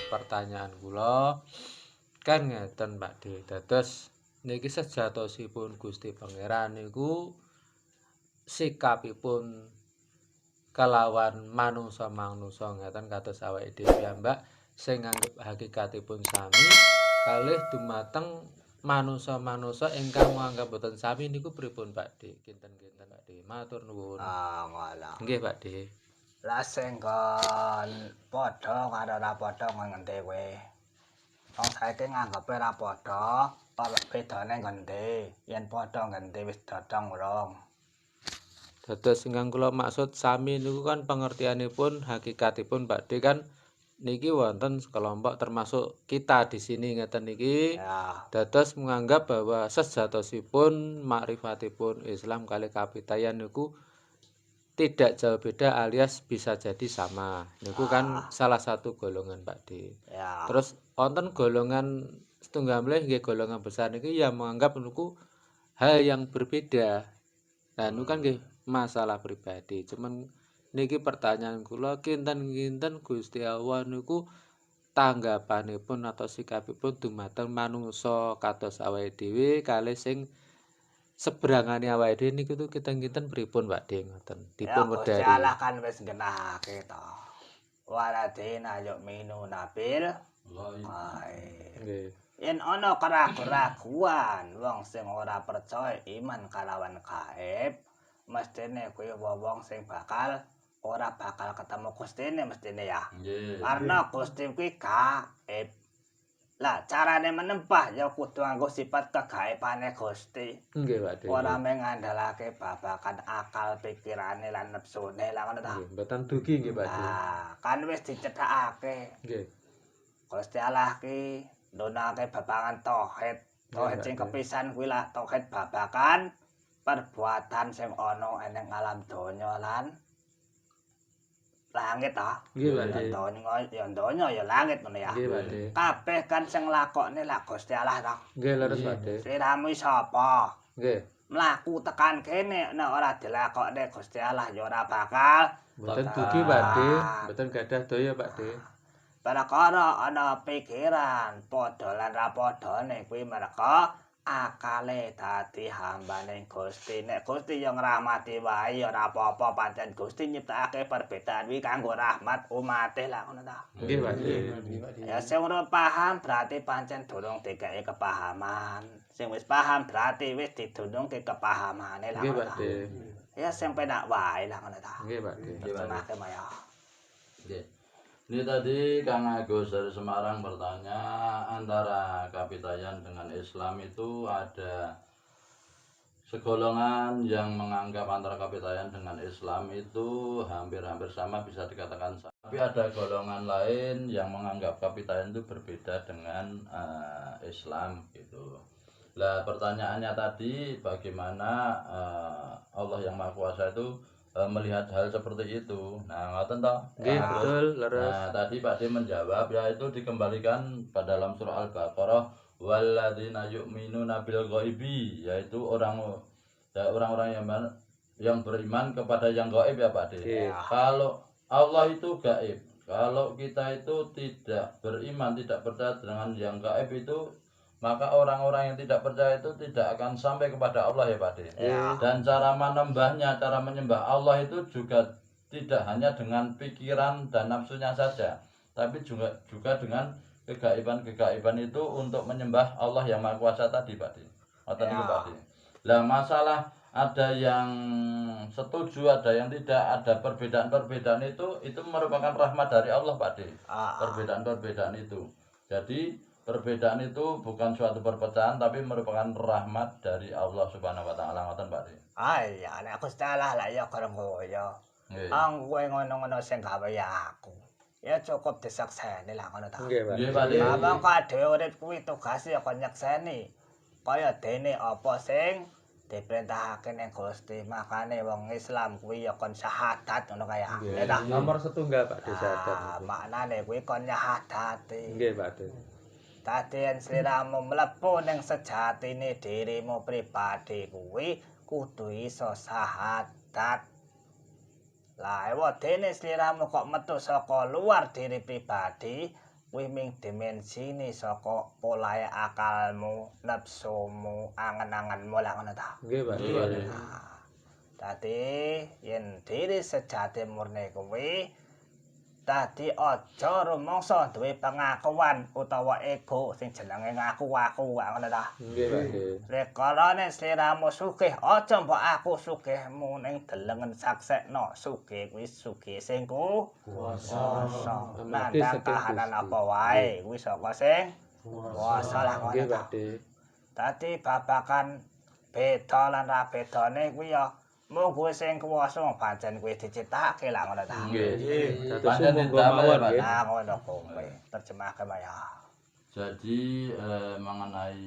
pertanyaan kula kan ngeten Pakde. Dados niki sejatosipun Gusti Pangeran niku sikapipun kelawan manungsa-manungsa ngeten kados awake dhewe piyambak sing nganggep hakikatipun sami kalih dumateng manungsa-manungsa ingkang nganggep boten sami niku pripun Pakde? Kinten-kinten Pakde. Matur nuwun. Ngono. Nggih Pakde. Lah sing kon padha karo ora padha ngendi kowe. Wong saiki nganggepe ora padha, bedane ngendi? Yen padha ngendi wis dodong urung. Dados ingkang kula maksud sami niku kan pengertianipun hakikatipun Pakde kan niki wonten sekelompok termasuk kita di sini ngeten niki Ya. dados menganggap bahwa sejatosipun makrifatipun Islam kalih kapitayan niku tidak jauh beda alias bisa jadi sama. Niku kan salah satu golongan Pakde. Ya. Terus wonten golongan setunggal malih nggih golongan besar niki yang menganggap niku hal yang berbeda. Nah, niku kan nggih masalah pribadi. Cuman niki pertanyaan kula kinten-kinten Gusti Allah niku tanggapanipun atau sikapipun dumateng manungsa kados awake dhewe kalih sing seberangane awake dhewe niku tuh kinten-kinten pripun Pakde ngoten. Ya Dipun Gusti wedari. Allah kan wis nggenahake to. Waladina yu'minuna bil ghaib. Nggih. Yen ana keraguan wong sing ora percaya iman kalawan gaib, mestine kuwi wong sing ora bakal ketemu Gustine mestine ya. Karena Gusti kuwi gaib. Lah carane menembah ya kudu nganggo sifat kegaibane Gusti. Nggih Pakde. Ora mengandalake babakan akal pikirane lan nepsune lah ngono ta. Nggih, mboten dugi nggih Pakde. Nah, kan wis dicethakake. Nggih. Gusti Allah ki ndonake babagan tauhid. Tauhid sing Pak. kepisan kuwi lah tauhid babagan perbuatan sing ana ning alam donya lan langit ta. Nggih Pakde. Donya ya langit ngono ya. Nggih Pakde. Kabeh kan sing lakokne lak Gusti Allah ta. Nggih leres Pakde. Sliramu sapa? Nggih. Mlaku tekan kene nek ora dilakokne Gusti Allah ya ora bakal Mboten dugi Pakde, mboten gadah daya Pakde. Perkara ana pikiran padha lan ra padhane kuwi merga akale dadi hambane Gusti. Nek Gusti yo ngrahmati wae ora apa-apa pancen Gusti nyiptakake perbedaan kuwi kanggo rahmat umate lah ngono ta. Nggih Pakde. Ya sing ora paham berarti pancen durung dikeki kepahaman. Sing wis paham berarti wis didunungke kepahamane lah Nggih ngono ta. Pakde. Ya sing penak wae lah ngono ta. Nggih Pakde. Tenake maya. Oke. Ini tadi Kang Agus dari Semarang bertanya antara Kapitayan dengan Islam itu ada segolongan yang menganggap antara Kapitayan dengan Islam itu hampir-hampir sama bisa dikatakan sama. Tapi ada golongan lain yang menganggap Kapitayan itu berbeda dengan Islam gitu. Lah pertanyaannya tadi bagaimana Allah yang Maha Kuasa itu melihat hal seperti itu. Nah, ngoten toh? Nggih betul leres. Nah, tadi Pak D menjawab yaitu dikembalikan pada dalam surah Al-Baqarah walladzina yu'minuna bil ghaibi, yaitu orang-orang yang beriman kepada yang gaib ya Pak D. Kalau Allah itu gaib, kalau kita itu tidak beriman, tidak percaya dengan yang gaib itu, maka orang-orang yang tidak percaya itu tidak akan sampai kepada Allah ya Pak D. Dan cara menembahnya, cara menyembah Allah itu juga tidak hanya dengan pikiran dan nafsunya saja, tapi juga dengan kegaiban-kegaiban itu untuk menyembah Allah yang Maha Kuasa tadi Pak D. Pak D. Lah masalah ada yang setuju, ada yang tidak, ada perbedaan-perbedaan itu merupakan rahmat dari Allah Pak D. Perbedaan-perbedaan itu. Jadi perbedaan itu bukan suatu perpecahan tapi merupakan rahmat dari Allah Subhanahu wa taala ngoten Pak D. Iya, nek Gusti Allah lah ya kerenggoyo. Ang kowe ngono-ngono sing gawe ya aku. Ya cukup disakseni lah ngono ta. Nggih Pak D. Abang kadhe urip kuwi tugas ya kon nyekseni. Kaya dene apa sing diperintahake ning Gusti. Makane wong Islam kuwi ya kon syahadat ngono kaya. Ya ta. Nomor setunggal Pak D syahadat. Maknane kuwi kon nyahadati. Nggih Pak D. Dadi yen sliramu mlebu ning sejatine dirimu pribadi kuwi kudu iso syahadat. Lah ewa dene sliramu kok metu saka luar diri pribadi, kuwi ming dimensine saka polahe akalmu, nepsumu, angen-angenmu lah ngono ta. Nggih, Pak. Nggih, Pak. Nah, dadi yen diri sejati murni kuwi dadi aja rumangsa duwe pengakuan utawa ego sing jenenge ngaku-aku ngono ta. Nggih, Pak. Rekalane sliramu sugih aja mbok aku sugihmu ning delengen saksekno sugih kuwi sugih sing kuwasa. Nandang kahanan apa wae kuwi saka sing kuwasa lah ngono Nggih, ta. Pak. Dadi babakan beda lan ra bedane kuwi ya mung kuwi sing kuwasa pancen kuwi diciptakake lah ngono ta. Nggih. Dados Pancen monggo damai, mawon Pak. nggih. Nah ngono kuwi terjemahke Maya. Jadi mengenai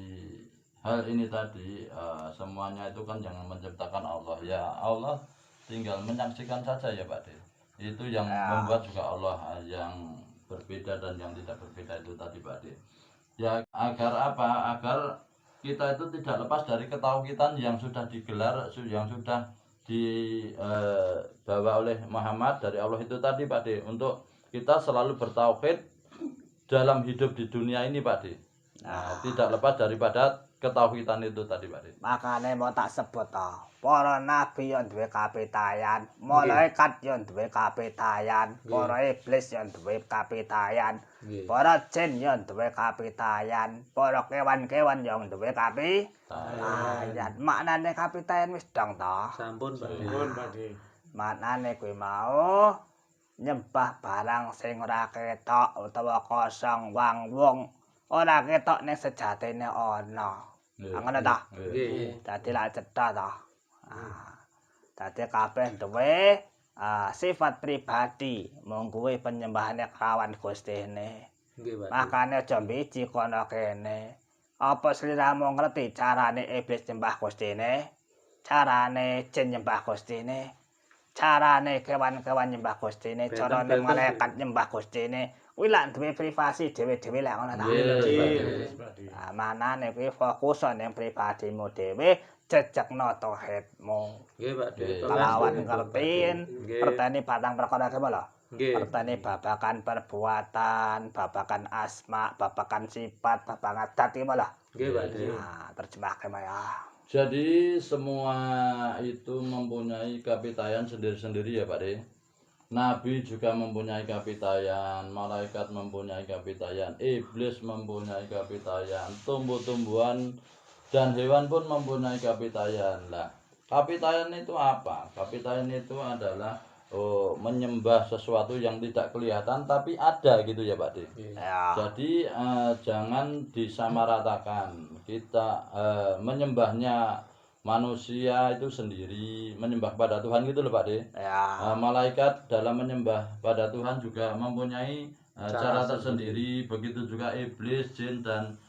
hal ini tadi semuanya itu kan yang menciptakan Allah. Ya Allah tinggal menyaksikan saja ya Pak De. Itu yang membuat juga Allah yang berbeda dan yang tidak berbeda itu tadi Pak De. Ya agar apa? Agar kita itu tidak lepas dari ketauhidan yang sudah digelar, yang sudah dibawa oleh Muhammad dari Allah itu tadi Pak De. Untuk kita selalu bertauhid dalam hidup di dunia ini Pak De. Nah, tidak lepas daripada ketauhidan itu tadi Pak De. Makane mau tak sebut to. Para nabi yo duwe kapitayan, malaikat yo duwe kapitayan, para iblis yo duwe kapitayan, Nggih. para jin yo duwe kapitayan, para kewan-kewan yo duwe kapitayan. Maknane kapitayan wis dong to. Sampun, Pak. Maknane kuwi mau nyembah barang sing ora ketok utawa kosong wong ora ketok ning sejatine ana. Ngono ta? Nggih. Dadi lak cetha ta. Dadi kabeh duwe sifat pribadi, mung kuwi penyembahane kelawan Gustine. Nggih, Pak. Makane aja mbiji kono kene. Apa sliramu ngerti carane iblis nyembah Gustine? Carane jin nyembah Gustine? Carane kewan-kewan nyembah Gustine, carane malaikat nyembah Gustine. Kuwi lak duwe privasi dhewe-dhewe lek ngono ta. Nah, manane kuwi fokus ning pribadimu dhewe, jejegno tauhidmu. Nggih, Pak. Kelawan ngertiin, Nggih. ngerteni batang perkara apa lho? Nggih. Ngerteni babakan perbuatan, babakan asma, babakan sifat, babakan adat iki lho. Nggih, Pak. Nah, terjemahke Maya. Jadi semua itu mempunyai kapitayan sendiri-sendiri ya Pak De. Nabi juga mempunyai kapitayan, malaikat mempunyai kapitayan, iblis mempunyai kapitayan, tumbuh-tumbuhan dan hewan pun mempunyai kapitayan. Lah, kapitayan itu apa? Kapitayan itu adalah menyembah sesuatu yang tidak kelihatan tapi ada gitu ya Pak De. Ya. Jadi jangan disamaratakan. Kita menyembahnya manusia itu sendiri, menyembah pada Tuhan gitu loh Pak De. Ya. Malaikat dalam menyembah pada Tuhan juga mempunyai cara tersendiri. Begitu juga iblis, jin dan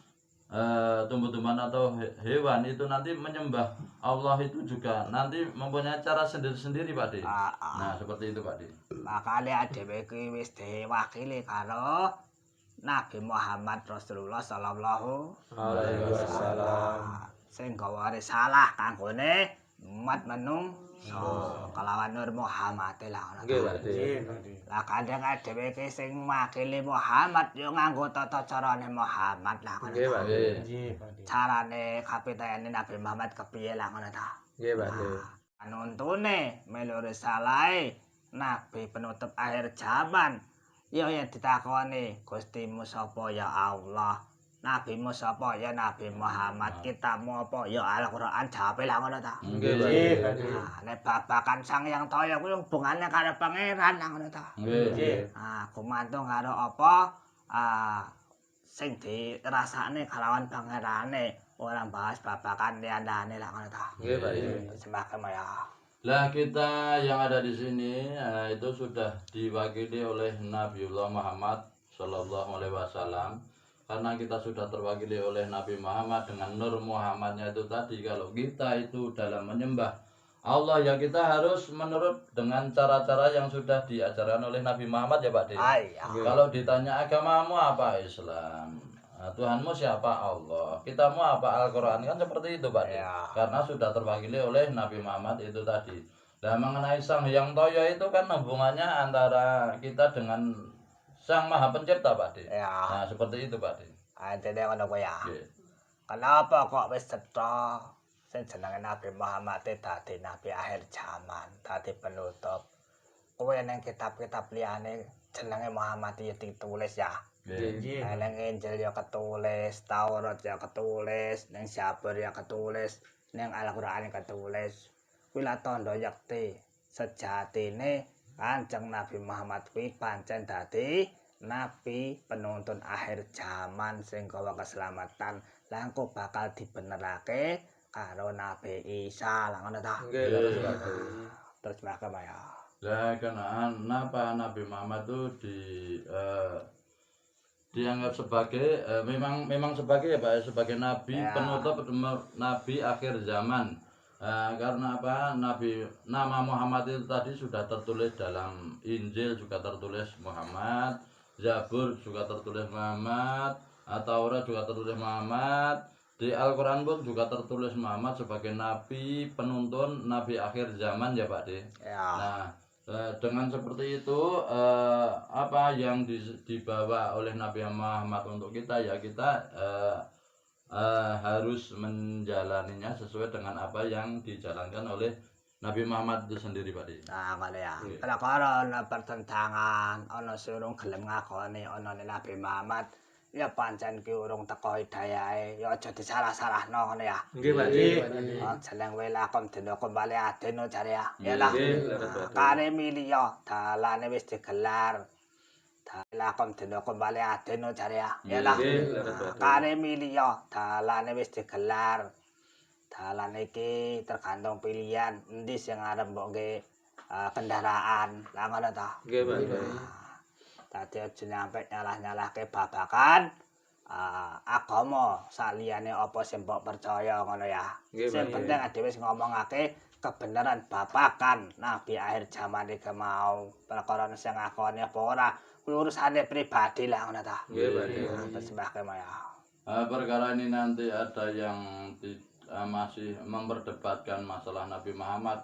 tumbuh-tumbuhan atau hewan itu nanti menyembah Allah itu juga nanti mempunyai cara sendiri-sendiri Pak De. Nah seperti itu Pak De. Makane dhewe iki wis diwakili karo Nabi Muhammad Rasulullah sallallahu Alaihi wasallam. Sing gawa risalah kanggone umat manungsa kelawan Nur Muhammad lah ngono. Nggih, Pak. Lah kadang dhewe iki sing makili Muhammad yo nganggo tata carane Muhammad lah ngono. Nggih, Pak. Carane kapitene Nabi Muhammad kepiye lah ngono ta. Nggih, Pak. Anuntune melu risalahe Nabi penutup akhir zaman. Ya yen ditakoni, Gustimu sapa ya Allah? Nabimu sapa ya Nabi Muhammad? Kitabmu apa ya Al-Qur'an? Jawabe lah ngono ta. Nggih. Nah, nek babakan Sang Hyang Toya kuwi hubungane karo pangeran lah ngono ta. Nggih. Ah, gumantung karo apa? Sing dirasakne kalawan pangerane, ora bahas babakan liyane lah ngono ta. Nggih, Pak. Semakem ya. Lah kita yang ada di sini itu sudah diwakili oleh Nabiullah Muhammad Sallallahu Alaihi Wasallam. Karena kita sudah terwakili oleh Nabi Muhammad dengan Nur Muhammadnya itu tadi. Kalau kita itu dalam menyembah Allah ya kita harus menurut dengan cara-cara yang sudah diajarkan oleh Nabi Muhammad ya Pak De. Kalau ditanya agamamu apa? Islam. Tuhanmu siapa? Allah. Kitamu apa? Al-Quran. Kan seperti itu Pak De. Karena sudah terwakili oleh Nabi Muhammad itu tadi. Nah mengenai Sang Hyang Toya itu kan hubungannya antara kita dengan Sang Maha Pencipta Pak De. Ya. Nah, seperti itu Pak De. Intine ngono kuwi ya. Nggih. Kenapa kok wis cetha sing jenenge Nabi Muhammad dadi nabi akhir zaman, dadi penutup. Kuwi ning kitab-kitab liyane jenenge Muhammad ya ditulis ya. Nggih. Ning Injil ya ketulis, Taurat ya ketulis, ning Zabur ya ketulis, ning Al-Qur'an ketulis. Kuwi la tandha yakti sejatine Kanjeng Nabi Muhammad kuwi pancen dadi nabi penuntun akhir zaman sing gawa keselamatan. Lah engko bakal dibenerake karo Nabi Isa. Lah ngono ta? Nggih, leres Pak De. Terus bakal ya. Lah kenapa Nabi Muhammad itu dianggap sebagai memang sebagai ya Pak, sebagai nabi Ya. penutup nabi akhir zaman. Karena apa? Nama Muhammad itu tadi sudah tertulis dalam Injil, juga tertulis Muhammad, Zabur juga tertulis Muhammad, Taurat juga tertulis Muhammad, di Al-Quran pun juga tertulis Muhammad sebagai nabi penuntun, nabi akhir zaman ya Pak De. Ya. Nah, dengan seperti itu apa yang dibawa oleh Nabi Muhammad untuk kita ya kita harus menjalaninya sesuai dengan apa yang dijalankan oleh Nabi Muhammad itu sendiri Pak De. Nah, ngono ya. Nggih. Kala-kala ana pertentangan, ana sing urung gelem ngakoni anane Nabi Muhammad, ya pancen ki urung teko hidayahe, ya aja disalah-salahno ngono ya. Nggih, Pak De. Jeneng welakom dina kembali adeno jare ya. Ya lah. Nggih, leres Pak De. Kare miliya dalane wis digelar. Welakom dina kembali adeno jare ya. Ya lah. Nggih, leres Pak De. Kare miliya dalane wis digelar. Dalan iki tergantung pilihan endi sing arep mbok kendaraan. Lah ngono ta. Nggih, Pak De. Dadi aja nyampe nyalah-nyalahke babakan agama saliyane apa sing mbok percaya ngono ya. Nggih, Sing Pak. penting dhewe wis ngomongake kebenaran babakan nabi akhir zaman iki mau. Perkara sing ngakoni apa ora kuwi urusane pribadi lah ngono ta. Nggih, Pak De. Persembahke ya. Perkara ini nanti ada yang masih memperdebatkan masalah Nabi Muhammad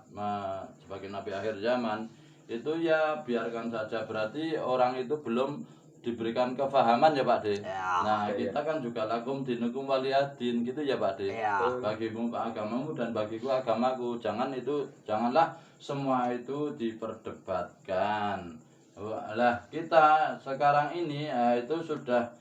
sebagai nabi akhir zaman, itu ya biarkan saja, berarti orang itu belum diberikan kefahaman ya Pak De. Ya. Nah, kita kan juga lakum dinukum waliyadin gitu ya Pak De. Ya. Bagimu agamamu dan bagiku agamaku. Janganlah semua itu diperdebatkan. Lah kita sekarang ini itu sudah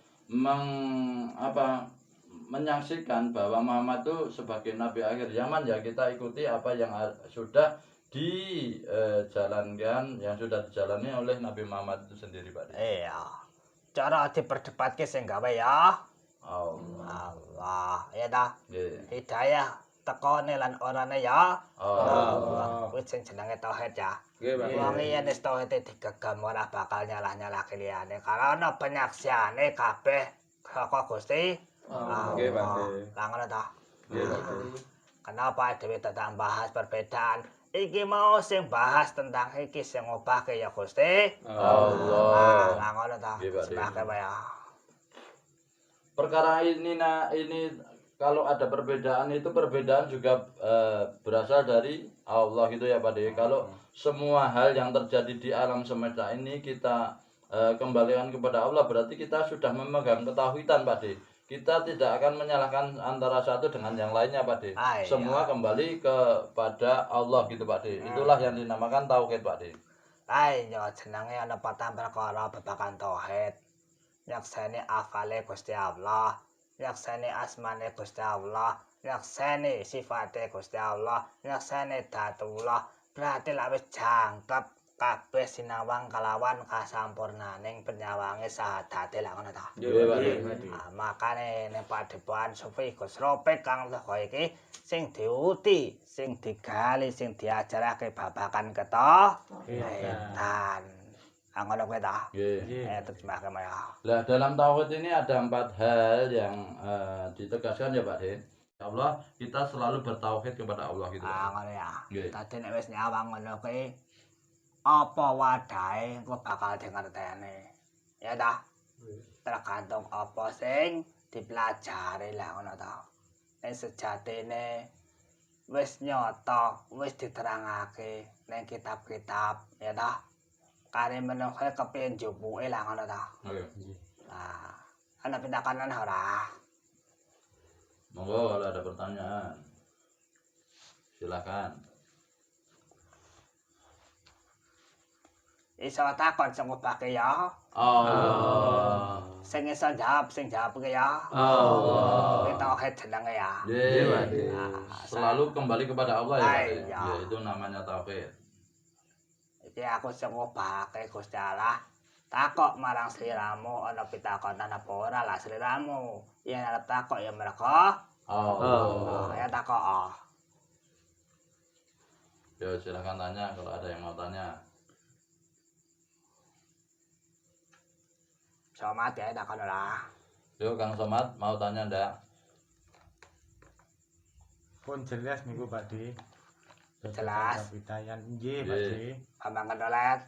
menyaksikan bahwa Muhammad itu sebagai nabi akhir zaman, ya kita ikuti apa yang sudah dijalankan, yang sudah dijalani oleh Nabi Muhammad itu sendiri Pak. Iya. Cara diperdebatke sing gawe ya Allah. Allah. Ya ta. Nggih. Hidayah tekone lan orane ya Allah. Kuwi sing jenenge tauhid ya. Nggih, Pak De. Wong yen wis tauhid digegem ora bakal nyalah-nyalahke liyane. Karena penyaksiane kabeh saka Gusti Nggih, Pak De. Lah ngono ta. Nggih, Pak De. Kenapa dhewe tetap bahas perbedaan? Iki mau sing bahas tentang iki sing ngobahke ya Gusti Allah. Lah ngono ta. Nggih, Pak De. Sebahke ya. Perkara ini kalau ada perbedaan itu perbedaan juga berasal dari Allah gitu ya Pak De. Kalau semua hal yang terjadi di alam semesta ini kita kembalikan kepada Allah, berarti kita sudah memegang ketauhidan Pak De. Kita tidak akan menyalahkan antara satu dengan yang lainnya Pak De. Ah, iya. Semua kembali kepada Allah gitu Pak De. Itulah yang dinamakan tauhid Pak De. Ayo jenenge ana patang perkara babagan tauhid. Nyakseni afale Gusti Allah, nyakseni asmane Gusti Allah, nyakseni sifate Gusti Allah, nyakseni datullah. Berarti lak wis jangkep kabeh sinawang kalawan kasampurnaning penyawange sahadate lah ngono ta. Nggih, Pak De. Makane ning padepokan Sufi Gus Ropek kang lho iki sing diuti, sing digali, sing diajarake babakan ketauhidan. Ngono kuwi ta. Nggih. Terjemahke ya. Lah dalam tauhid ini ada 4 hal yang ditegaskan ya Pak De. Allah, kita selalu bertauhid kepada Allah gitu. Ngono ya. Nggih. Dadi nek wis nyawang ngono kuwi apa wadahe engko bakal dingerteni. Ya ta? Tergantung apa sing dipelajari lah ngono ta. Nek sejatine wis nyata, wis diterangake ning kitab-kitab, ya ta? kare menungso kepengin jupuke lah ngono ta. Nah, ana pindakan ora? Monggo kalau ada pertanyaan. Silakan. Iso takon sing ngobahke ya. Allah. Sing iso jawab ke ya. Allah. Kuwi tauhid jenenge ya. Ye, Nah, selalu kembali kepada Allah ya, Pak. Iya. Ya, itu namanya tauhid. Iki aku sing ngobahke Gusti Allah. Takok marang sliramu ana pitakonan apa ora lah sliramu. Yen arep takok ya mereka. Allah. Ya takok. Yo, silakan tanya kalau ada yang mau tanya. Somat ya takon ora. Yo, Kang Somad mau tanya ndak? Pun jelas niku Pakde. Jelas. Pitayan nggih Nggih. Pakde. Pambang kendolet.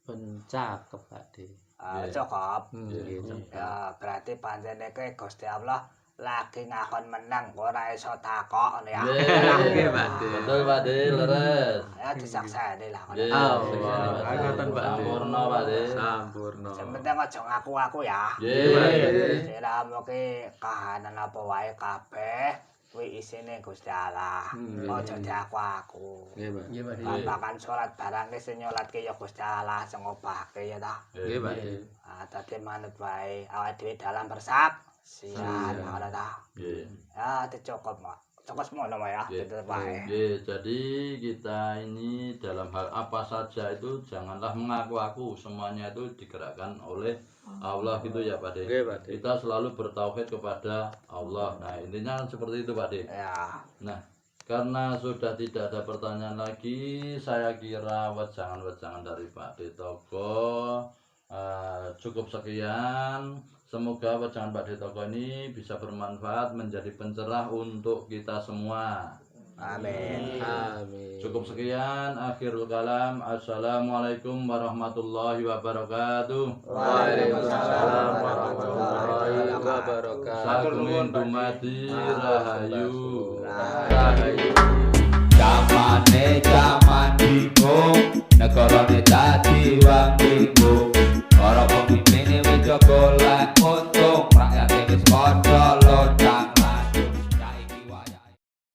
Pencakep Pakde. Nggih. Cukup. Nggih, cakep. Ya berarti panjenengan iki Gusti Allah lagi ngakon menang ora iso takok ngono ya. Nggih, Pakde. Betul, Pak De, leres. Ya disakseni lah ngono. Nggih, Allah. ngoten, Pak De. Sampurna, Pak De. Sampurna. Sing penting aja ngaku-ngaku ya. Nggih. Sliramu ki kahanan apa wae kabeh kuwi isine Gusti Allah. Aja diaku-aku. Nggih, Pakde. Babakan salat barang sing nyolatke ya Gusti Allah sing ngobahke ya ta. Nggih, Pakde. Dadi manut wae awake dhewe dalam bersaksian ngono ta. Nggih. Ya cukup Mak. Cukup semono Mak ya. Nggih. Tetep wae. Nggih, jadi kita ini dalam hal apa saja itu janganlah mengaku-aku, semuanya itu digerakkan oleh Allah gitu ya, Pak De. Nggih, Pakde. Kita selalu bertauhid kepada Allah. Nah, intinya seperti itu, Pak De. Ya. Nah, karena sudah tidak ada pertanyaan lagi, saya kira wejangan-wejangan dari Pak De Togo cukup sekian. Semoga wejangan Pak De Togo ini bisa bermanfaat menjadi pencerah untuk kita semua. Amin. Amin. Cukup sekian, akhirul kalam. Assalamualaikum warahmatullahi wabarakatuh. Waalaikumsalam warahmatullahi wabarakatuh. Sakumin dumadi rahayu. Rahayu. Zamane zaman bingung, negarane dadi